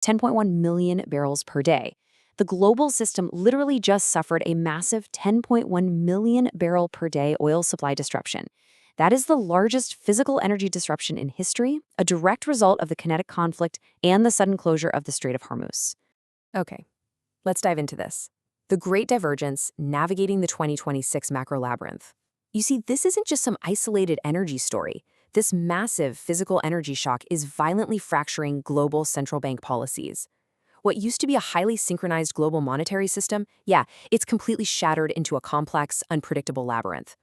10.1 million barrels per day. The global system literally just suffered a massive 10.1 million barrel per day oil supply disruption. That is the largest physical energy disruption in history, a direct result of the kinetic conflict and the sudden closure of the Strait of Hormuz. Okay, let's dive into this. The Great Divergence, navigating the 2026 macro labyrinth. You see, this isn't just some isolated energy story. This massive physical energy shock is violently fracturing global central bank policies. What used to be a highly synchronized global monetary system, it's completely shattered into a complex, unpredictable labyrinth.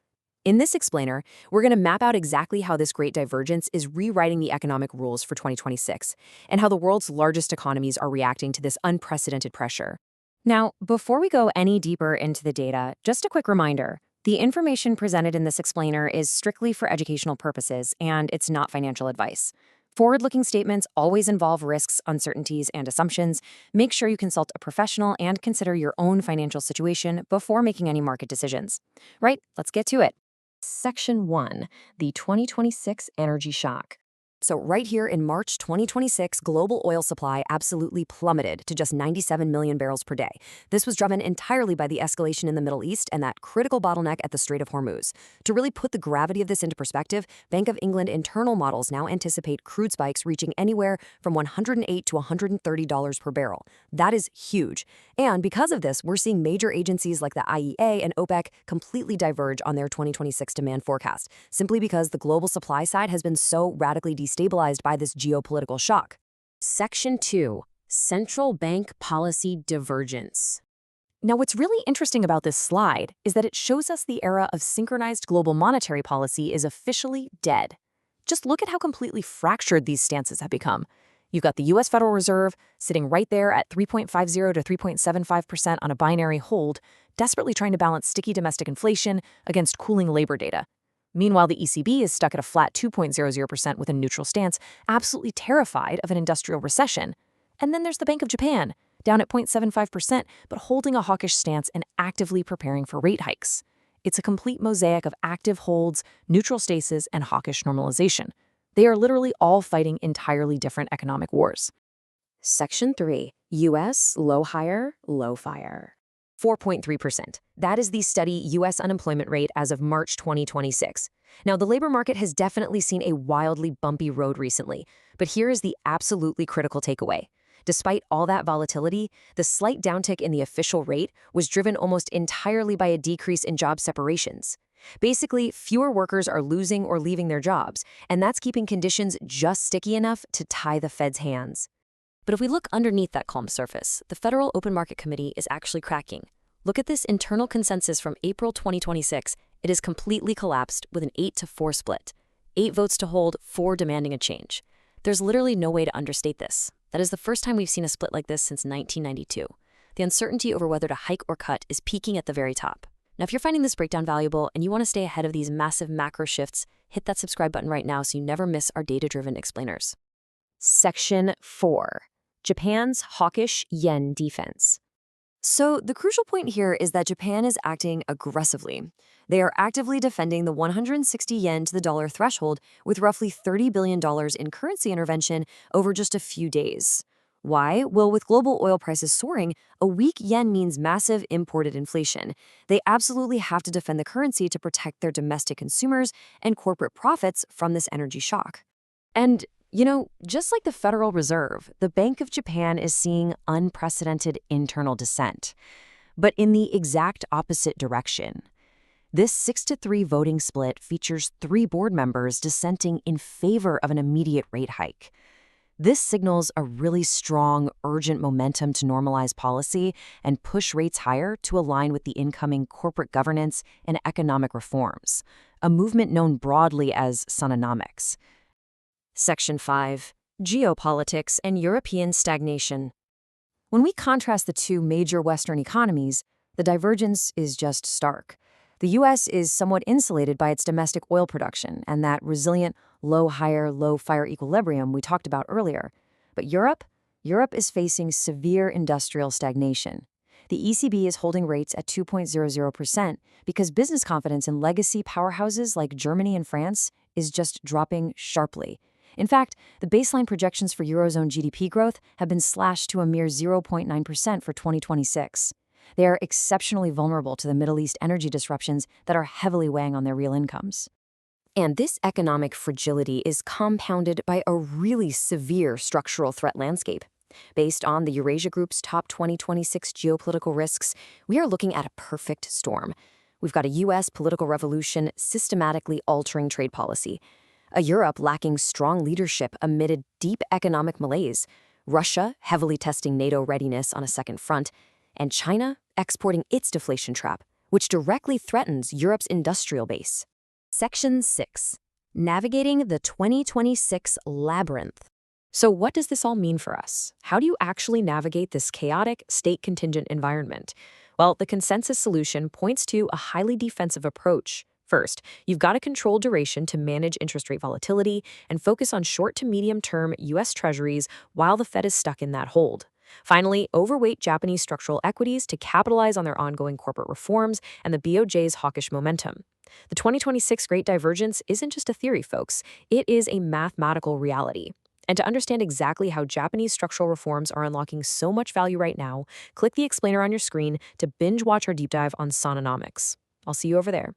In this explainer, we're going to map out exactly how this great divergence is rewriting the economic rules for 2026 and how the world's largest economies are reacting to this unprecedented pressure. Now, before we go any deeper into the data, just a quick reminder. The information presented in this explainer is strictly for educational purposes, and it's not financial advice. Forward-looking statements always involve risks, uncertainties, and assumptions. Make sure you consult a professional and consider your own financial situation before making any market decisions. Right, let's get to it. Section 1, the 2026 energy shock. So right here in March 2026, global oil supply absolutely plummeted to just 97 million barrels per day. This was driven entirely by the escalation in the Middle East and that critical bottleneck at the Strait of Hormuz. To really put the gravity of this into perspective, Bank of England internal models now anticipate crude spikes reaching anywhere from $108 to $130 per barrel. That is huge. And because of this, we're seeing major agencies like the IEA and OPEC completely diverge on their 2026 demand forecast, simply because the global supply side has been so radically destabilized by this geopolitical shock. Section 2, Central Bank Policy Divergence. Now, what's really interesting about this slide is that it shows us the era of synchronized global monetary policy is officially dead. Just look at how completely fractured these stances have become. You've got the U.S. Federal Reserve sitting right there at 3.50 to 3.75% on a binary hold, desperately trying to balance sticky domestic inflation against cooling labor data. Meanwhile, the ECB is stuck at a flat 2.00% with a neutral stance, absolutely terrified of an industrial recession. And then there's the Bank of Japan, down at 0.75%, but holding a hawkish stance and actively preparing for rate hikes. It's a complete mosaic of active holds, neutral stasis, and hawkish normalization. They are literally all fighting entirely different economic wars. Section 3, U.S. low higher, low fire. 4.3%. That is the steady U.S. unemployment rate as of March 2026. Now, the labor market has definitely seen a wildly bumpy road recently, but here is the absolutely critical takeaway. Despite all that volatility, the slight downtick in the official rate was driven almost entirely by a decrease in job separations. Basically, fewer workers are losing or leaving their jobs, and that's keeping conditions just sticky enough to tie the Fed's hands. But if we look underneath that calm surface, the Federal Open Market Committee is actually cracking. Look at this internal consensus from April 2026. It is completely collapsed with an 8-4 split. 8 votes to hold, 4 demanding a change. There's literally no way to understate this. That is the first time we've seen a split like this since 1992. The uncertainty over whether to hike or cut is peaking at the very top. Now, if you're finding this breakdown valuable and you want to stay ahead of these massive macro shifts, hit that subscribe button right now so you never miss our data-driven explainers. Section 4. Japan's hawkish yen defense. So the crucial point here is that Japan is acting aggressively. They are actively defending the 160 yen to the dollar threshold with roughly $30 billion in currency intervention over just a few days. Why? Well, with global oil prices soaring, a weak yen means massive imported inflation. They absolutely have to defend the currency to protect their domestic consumers and corporate profits from this energy shock. And just like the Federal Reserve, the Bank of Japan is seeing unprecedented internal dissent, but in the exact opposite direction. This 6-3 voting split features 3 board members dissenting in favor of an immediate rate hike. This signals a really strong, urgent momentum to normalize policy and push rates higher to align with the incoming corporate governance and economic reforms, a movement known broadly as Sononomics. Section 5. Geopolitics and European Stagnation. When we contrast the two major Western economies, the divergence is just stark. The U.S. is somewhat insulated by its domestic oil production and that resilient low-higher, low-fire equilibrium we talked about earlier. But Europe is facing severe industrial stagnation. The ECB is holding rates at 2.00% because business confidence in legacy powerhouses like Germany and France is just dropping sharply. In fact, the baseline projections for Eurozone GDP growth have been slashed to a mere 0.9% for 2026. They are exceptionally vulnerable to the Middle East energy disruptions that are heavily weighing on their real incomes. And this economic fragility is compounded by a really severe structural threat landscape. Based on the Eurasia Group's top 2026 geopolitical risks, we are looking at a perfect storm. We've got a U.S. political revolution systematically altering trade policy, a Europe lacking strong leadership amid a deep economic malaise, Russia heavily testing NATO readiness on a second front, and China exporting its deflation trap, which directly threatens Europe's industrial base. Section 6. Navigating the 2026 Labyrinth. So what does this all mean for us? How do you actually navigate this chaotic, state-contingent environment? Well, the consensus solution points to a highly defensive approach. First, you've got to control duration to manage interest rate volatility and focus on short to medium-term U.S. Treasuries while the Fed is stuck in that hold. Finally, overweight Japanese structural equities to capitalize on their ongoing corporate reforms and the BOJ's hawkish momentum. The 2026 Great Divergence isn't just a theory, folks. It is a mathematical reality. And to understand exactly how Japanese structural reforms are unlocking so much value right now, click the explainer on your screen to binge watch our deep dive on Sononomics. I'll see you over there.